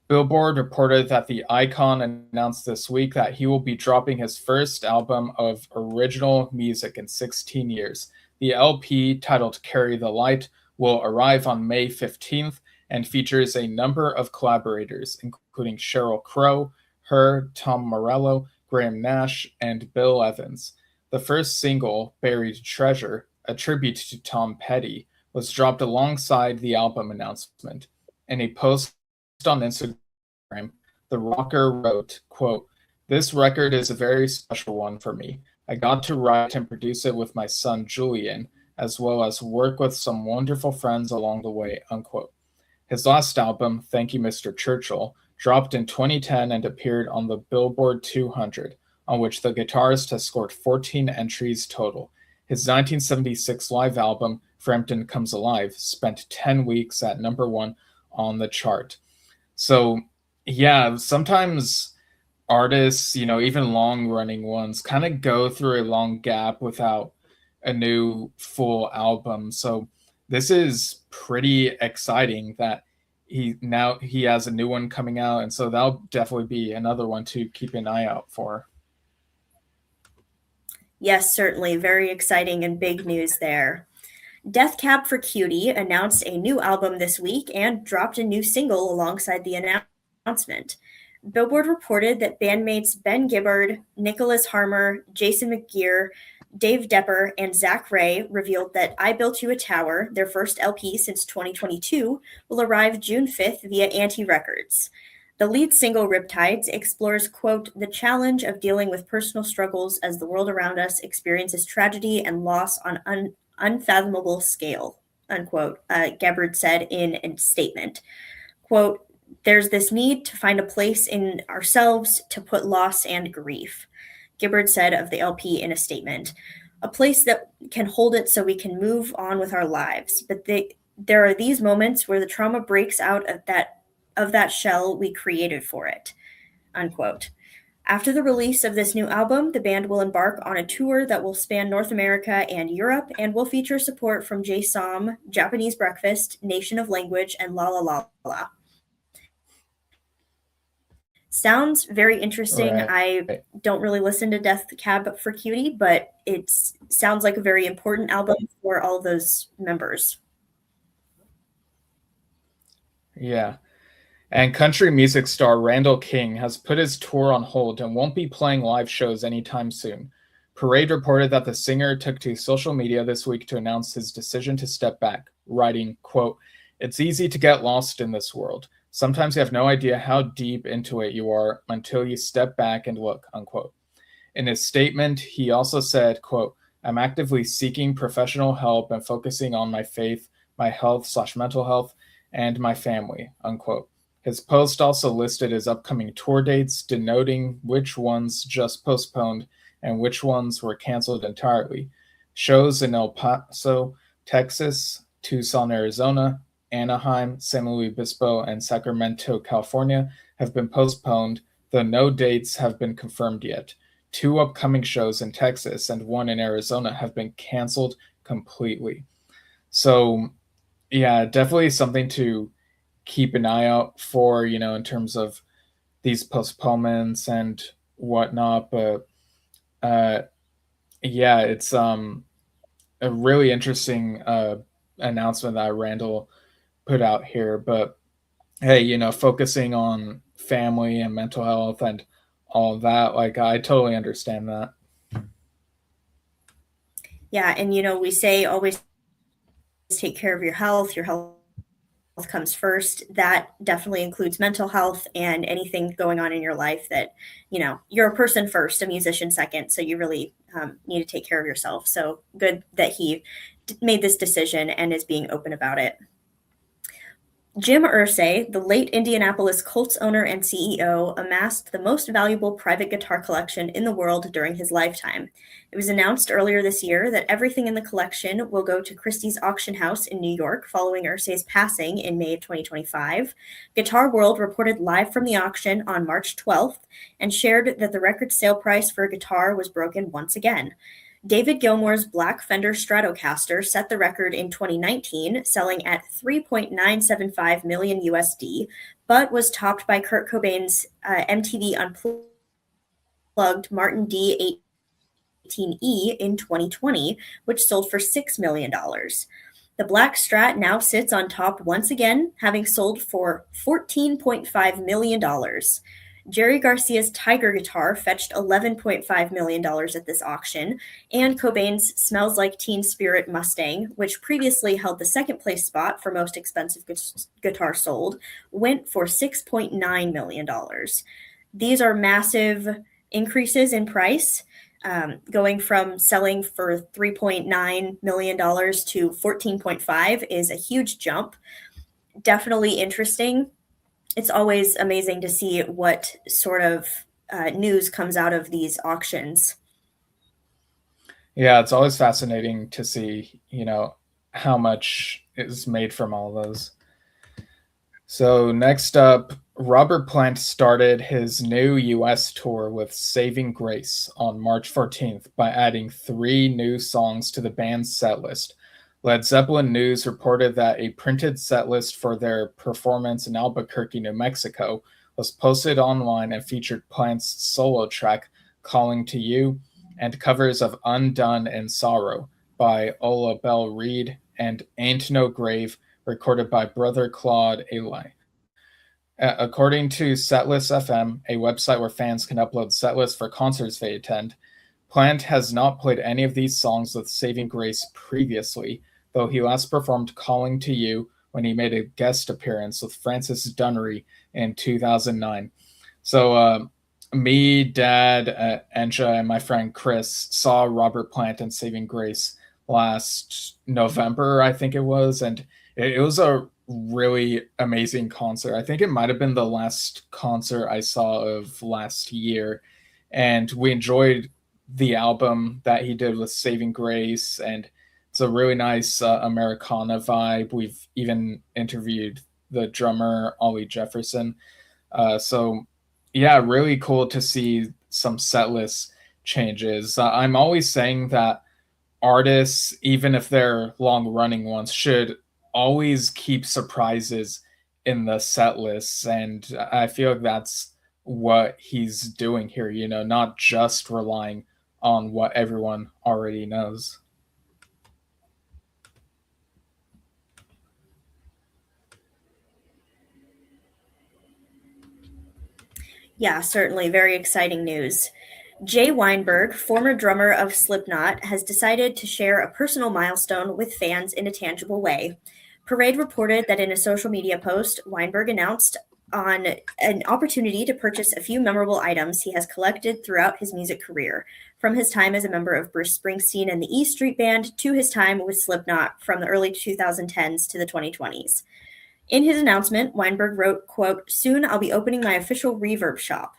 Billboard reported that the icon announced this week that he will be dropping his first album of original music in 16 years. The LP, titled Carry the Light, will arrive on May 15th and features a number of collaborators, including Sheryl Crow, Her, Tom Morello, Graham Nash, and Bill Evans. The first single, Buried Treasure, a tribute to Tom Petty, was dropped alongside the album announcement. In a post on Instagram, the rocker wrote, quote, "This record is a very special one for me. I got to write and produce it with my son Julian, as well as work with some wonderful friends along the way," unquote. His last album, Thank You, Mr. Churchill, dropped in 2010 and appeared on the Billboard 200, on which the guitarist has scored 14 entries total. His 1976 live album, Frampton Comes Alive, spent 10 weeks at number 1 on the chart. So, yeah, sometimes artists, even long-running ones, kind of go through a long gap without a new full album. So this is pretty exciting that he has a new one coming out, and so that'll definitely be another one to keep an eye out for. Yes, certainly. Very exciting and big news there. Death Cab for Cutie announced a new album this week and dropped a new single alongside the announcement. Billboard reported that bandmates Ben Gibbard, Nicholas Harmer, Jason McGeer, Dave Depper, and Zach Ray revealed that I Built You a Tower, their first LP since 2022, will arrive June 5th via Anti Records. The lead single, Riptides, explores, quote, the challenge of dealing with personal struggles as the world around us experiences tragedy and loss on unfathomable scale, unquote, Gibbard said in a statement. Quote, there's this need to find a place in ourselves to put loss and grief, Gibbard said of the LP in a statement. A place that can hold it so we can move on with our lives. But there are these moments where the trauma breaks out of that shell we created for it, unquote. After the release of this new album, the band will embark on a tour that will span North America and Europe and will feature support from Jay Som, Japanese Breakfast, Nation of Language, and La La La La. Sounds very interesting. Right. I don't really listen to Death Cab for Cutie, but it sounds like a very important album for all those members. Yeah. And country music star Randall King has put his tour on hold and won't be playing live shows anytime soon. Parade reported that the singer took to social media this week to announce his decision to step back, writing, quote, "It's easy to get lost in this world. Sometimes you have no idea how deep into it you are until you step back and look," unquote. In his statement, he also said, quote, "I'm actively seeking professional help and focusing on my faith, my health/mental health, and my family," unquote. His post also listed his upcoming tour dates, denoting which ones just postponed and which ones were canceled entirely. Shows in El Paso, Texas, Tucson, Arizona, Anaheim, San Luis Obispo, and Sacramento, California have been postponed, though no dates have been confirmed yet. 2 upcoming shows in Texas and 1 in Arizona have been canceled completely. So, yeah, definitely something to keep an eye out for, in terms of these postponements and whatnot. But yeah, it's a really interesting announcement that Randall put out here. But hey, focusing on family and mental health and all of that, like I totally understand that. Yeah, and we say always take care of your health. Your health comes first. That definitely includes mental health and anything going on in your life that, you're a person first, a musician second. So you really need to take care of yourself. So good that he made this decision and is being open about it. Jim Irsay, the late Indianapolis Colts owner and CEO, amassed the most valuable private guitar collection in the world during his lifetime. It was announced earlier this year that everything in the collection will go to Christie's auction house in New York following Irsay's passing in May of 2025. Guitar World reported live from the auction on March 12th and shared that the record sale price for a guitar was broken once again. David Gilmour's Black Fender Stratocaster set the record in 2019, selling at $3.975 million USD, but was topped by Kurt Cobain's MTV Unplugged Martin D18E in 2020, which sold for $6 million. The Black Strat now sits on top once again, having sold for $14.5 million. Jerry Garcia's Tiger guitar fetched $11.5 million at this auction, and Cobain's Smells Like Teen Spirit Mustang, which previously held the second place spot for most expensive guitar sold, went for $6.9 million. These are massive increases in price, going from selling for $3.9 million to $14.5 is a huge jump. Definitely interesting. It's always amazing to see what sort of news comes out of these auctions. Yeah, it's always fascinating to see, how much is made from all those. So next up, Robert Plant started his new US tour with Saving Grace on March 14th by adding 3 new songs to the band's setlist. Led Zeppelin News reported that a printed set list for their performance in Albuquerque, New Mexico, was posted online and featured Plant's solo track, Calling to You, and covers of Undone and Sorrow by Ola Belle Reed and Ain't No Grave, recorded by Brother Claude Eli. According to Setlist FM, a website where fans can upload setlists for concerts they attend, Plant has not played any of these songs with Saving Grace previously, though he last performed Calling to You when he made a guest appearance with Francis Dunnery in 2009. So me, Dad, Encha, and my friend Chris saw Robert Plant and Saving Grace last November, I think it was, and it was a really amazing concert. I think it might have been the last concert I saw of last year, and we enjoyed the album that he did with Saving Grace, and it's a really nice Americana vibe. We've even interviewed the drummer, Ollie Jefferson. So yeah, really cool to see some setlist changes. I'm always saying that artists, even if they're long-running ones, should always keep surprises in the set lists, and I feel like that's what he's doing here, not just relying on what everyone already knows. Yeah, certainly. Very exciting news. Jay Weinberg, former drummer of Slipknot, has decided to share a personal milestone with fans in a tangible way. Parade reported that in a social media post, Weinberg announced on an opportunity to purchase a few memorable items he has collected throughout his music career, from his time as a member of Bruce Springsteen and the E Street Band to his time with Slipknot from the early 2010s to the 2020s. In his announcement, Weinberg wrote, quote, "Soon I'll be opening my official Reverb shop,"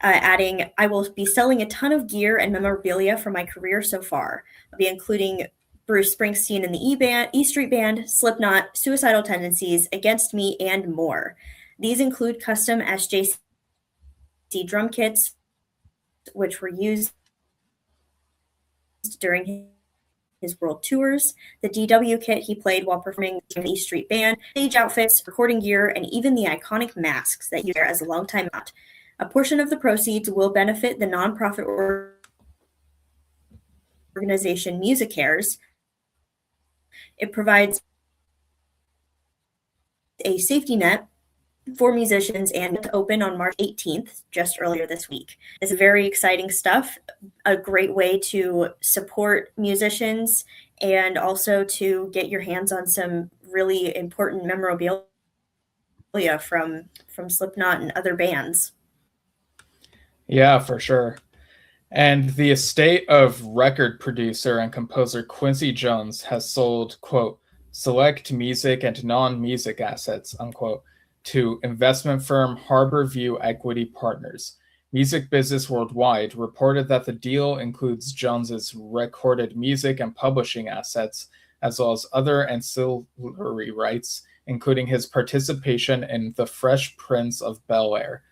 adding, "I will be selling a ton of gear and memorabilia from my career so far. I'll be including Bruce Springsteen and the E Street Band, Slipknot, Suicidal Tendencies, Against Me, and more. These include custom SJC drum kits, which were used during his world tours, the DW kit he played while performing in the E Street Band, stage outfits, recording gear, and even the iconic masks that he wear as a longtime out. A portion of the proceeds will benefit the nonprofit organization Music Cares, It provides a safety net for musicians and open on March 18th, just earlier this week. It's very exciting stuff, a great way to support musicians and also to get your hands on some really important memorabilia from Slipknot and other bands. Yeah, for sure. And the estate of record producer and composer Quincy Jones has sold, quote, select music and non-music assets, unquote, to investment firm Harborview Equity Partners. Music Business Worldwide reported that the deal includes Jones's recorded music and publishing assets, as well as other ancillary rights, including his participation in The Fresh Prince of Bel-Air.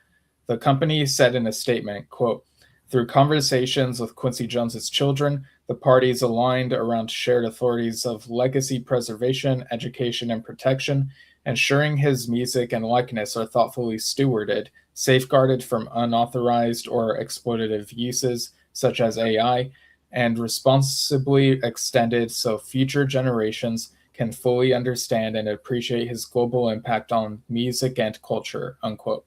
The company said in a statement, quote, through conversations with Quincy Jones's children, the parties aligned around shared authorities of legacy preservation, education, and protection, ensuring his music and likeness are thoughtfully stewarded, safeguarded from unauthorized or exploitative uses, such as AI, and responsibly extended so future generations can fully understand and appreciate his global impact on music and culture, unquote.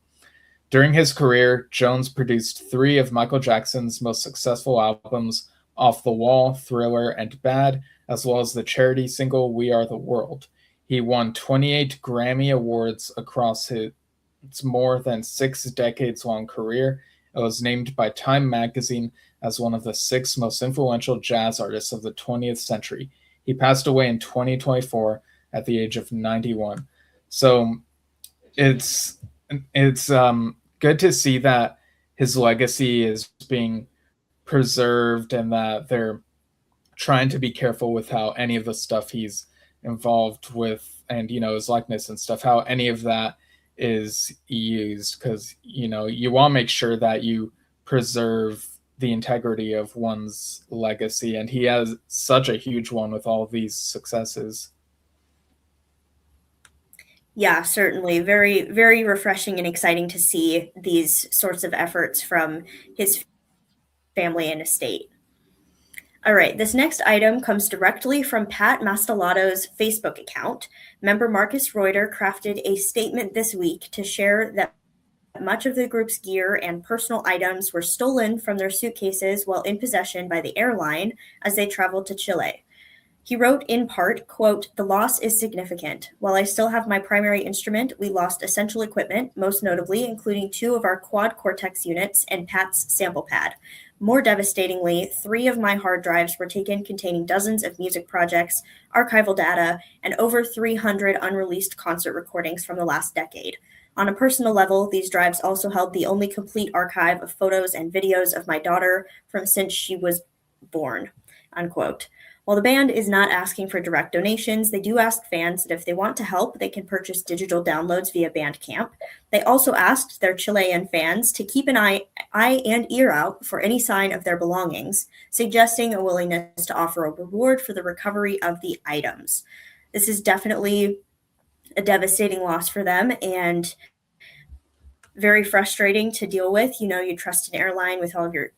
During his career, Jones produced 3 of Michael Jackson's most successful albums, Off the Wall, Thriller, and Bad, as well as the charity single We Are the World. He won 28 Grammy Awards across his more than 6 decades-long career. It was named by Time magazine as one of the 6 most influential jazz artists of the 20th century. He passed away in 2024 at the age of 91. So it's good to see that his legacy is being preserved and that they're trying to be careful with how any of the stuff he's involved with and, his likeness and stuff, how any of that is used, because, you want to make sure that you preserve the integrity of one's legacy. And he has such a huge one with all of these successes. Yeah, certainly. Very, very refreshing and exciting to see these sorts of efforts from his family and estate. All right, this next item comes directly from Pat Mastelotto's Facebook account. Member Marcus Reuter crafted a statement this week to share that much of the group's gear and personal items were stolen from their suitcases while in possession by the airline as they traveled to Chile. He wrote in part, quote, the loss is significant. While I still have my primary instrument, we lost essential equipment, most notably including 2 of our quad cortex units and Pat's sample pad. More devastatingly, 3 of my hard drives were taken containing dozens of music projects, archival data, and over 300 unreleased concert recordings from the last decade. On a personal level, these drives also held the only complete archive of photos and videos of my daughter from since she was born, unquote. While the band is not asking for direct donations, they do ask fans that if they want to help, they can purchase digital downloads via Bandcamp. They also asked their Chilean fans to keep an eye and ear out for any sign of their belongings, suggesting a willingness to offer a reward for the recovery of the items. This is definitely a devastating loss for them and very frustrating to deal with. You trust an airline with all of your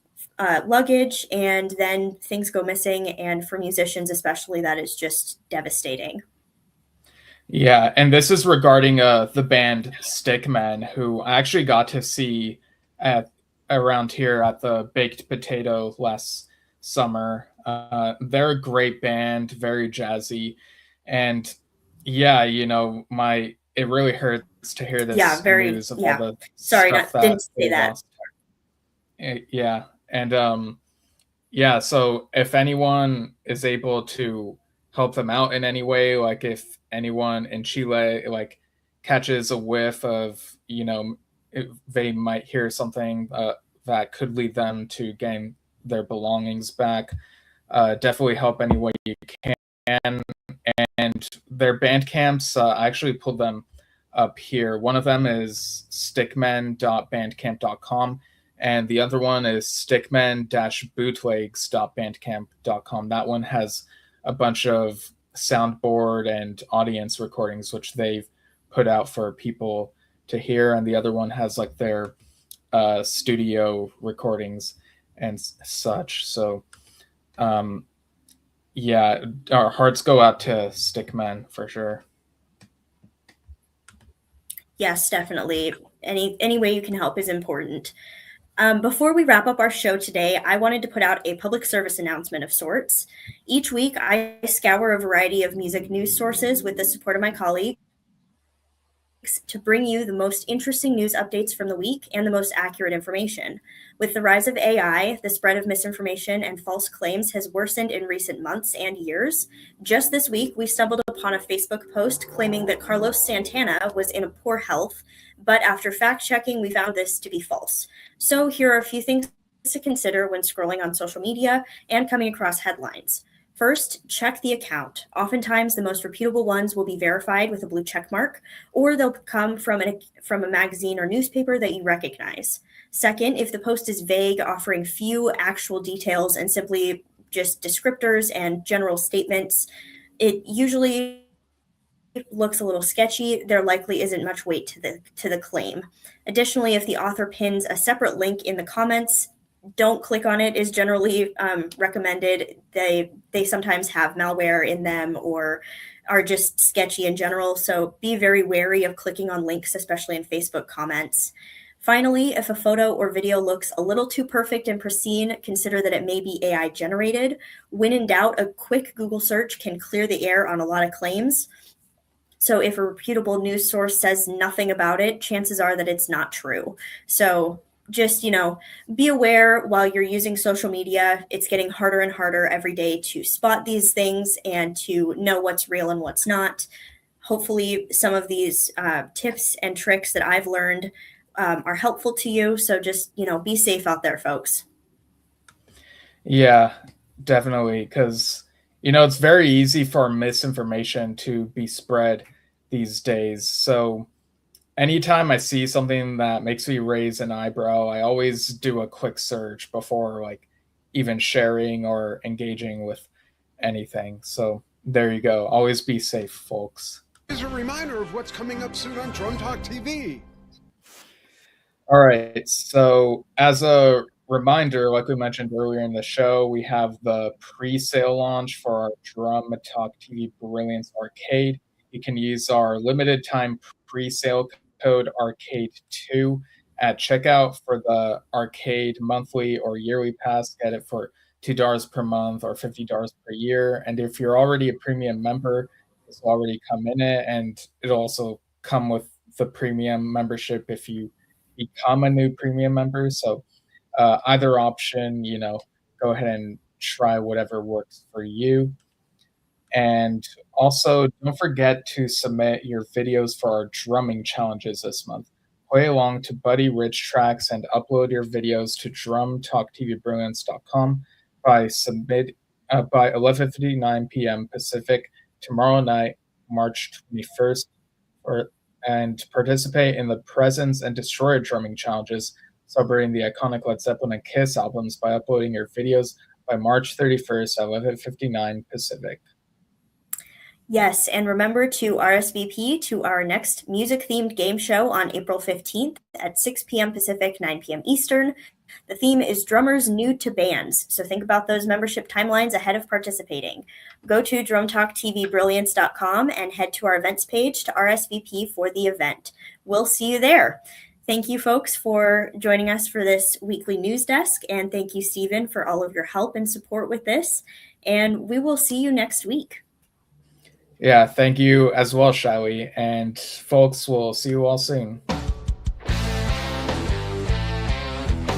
luggage, and then things go missing, and for musicians especially, that is just devastating. Yeah, and this is regarding the band Stickmen, who I actually got to see around here at the Baked Potato last summer. They're a great band, very jazzy, and yeah, it really hurts to hear this news of all the stuff that didn't say that. Lost. Yeah. And so if anyone is able to help them out in any way, like if anyone in Chile catches a whiff of, they might hear something that could lead them to gain their belongings back, definitely help any way you can. And their Bandcamps, I actually pulled them up here. One of them is stickmen.bandcamp.com. And the other one is stickmen-bootlegs.bandcamp.com. That one has a bunch of soundboard and audience recordings, which they've put out for people to hear. And the other one has their studio recordings and such. So, Yeah, our hearts go out to Stickman for sure. Yes, definitely. Any way you can help is important. Before we wrap up our show today, I wanted to put out a public service announcement of sorts. Each week, I scour a variety of music news sources with the support of my colleagues to bring you the most interesting news updates from the week and the most accurate information. With the rise of AI, the spread of misinformation and false claims has worsened in recent months and years. Just this week, we stumbled upon a Facebook post claiming that Carlos Santana was in poor health, but after fact checking, we found this to be false. So here are a few things to consider when scrolling on social media and coming across headlines. First, check the account. Oftentimes, the most reputable ones will be verified with a blue check mark, or they'll come from a magazine or newspaper that you recognize. Second, if the post is vague, offering few actual details and simply just descriptors and general statements, it usually looks a little sketchy. There likely isn't much weight to the claim. Additionally, if the author pins a separate link in the comments, don't click on it is generally recommended. They sometimes have malware in them or are just sketchy in general. So be very wary of clicking on links, especially in Facebook comments. Finally, if a photo or video looks a little too perfect and pristine, consider that it may be AI generated. When in doubt, a quick Google search can clear the air on a lot of claims. So if a reputable news source says nothing about it, chances are that it's not true. So just, be aware while you're using social media. It's getting harder and harder every day to spot these things and to know what's real and what's not. Hopefully some of these tips and tricks that I've learned are helpful to you. So just, be safe out there, folks. Yeah, definitely. Because, it's very easy for misinformation to be spread these days. So anytime I see something that makes me raise an eyebrow, I always do a quick search before even sharing or engaging with anything. So there you go. Always be safe, folks. Here's a reminder of what's coming up soon on Drum Talk TV. All right. So as a reminder, like we mentioned earlier in the show, we have the pre-sale launch for our Drum Talk TV Brilliance Arcade. You can use our limited time pre-sale code ARCADE2 at checkout for the arcade monthly or yearly pass. Get it for $2 per month or $50 per year. And if you're already a premium member, this will already come in it, and it'll also come with the premium membership if you become a new premium member. So either option, go ahead and try whatever works for you. And also, don't forget to submit your videos for our drumming challenges this month. Play along to Buddy Rich tracks and upload your videos to drumtalktvbrilliance.com by 11:59 p.m. Pacific tomorrow night, March 21st, and participate in the Presence and Destroyer drumming challenges, celebrating the iconic Led Zeppelin and Kiss albums by uploading your videos by March 31st at 11:59 Pacific. Yes, and remember to RSVP to our next music-themed game show on April 15th at 6 p.m. Pacific, 9 p.m. Eastern. The theme is Drummers New to Bands, so think about those membership timelines ahead of participating. Go to drumtalktvbrilliance.com and head to our events page to RSVP for the event. We'll see you there. Thank you, folks, for joining us for this weekly news desk, and thank you, Stephen, for all of your help and support with this, and we will see you next week. Yeah, thank you as well, Shylee. And folks, we'll see you all soon.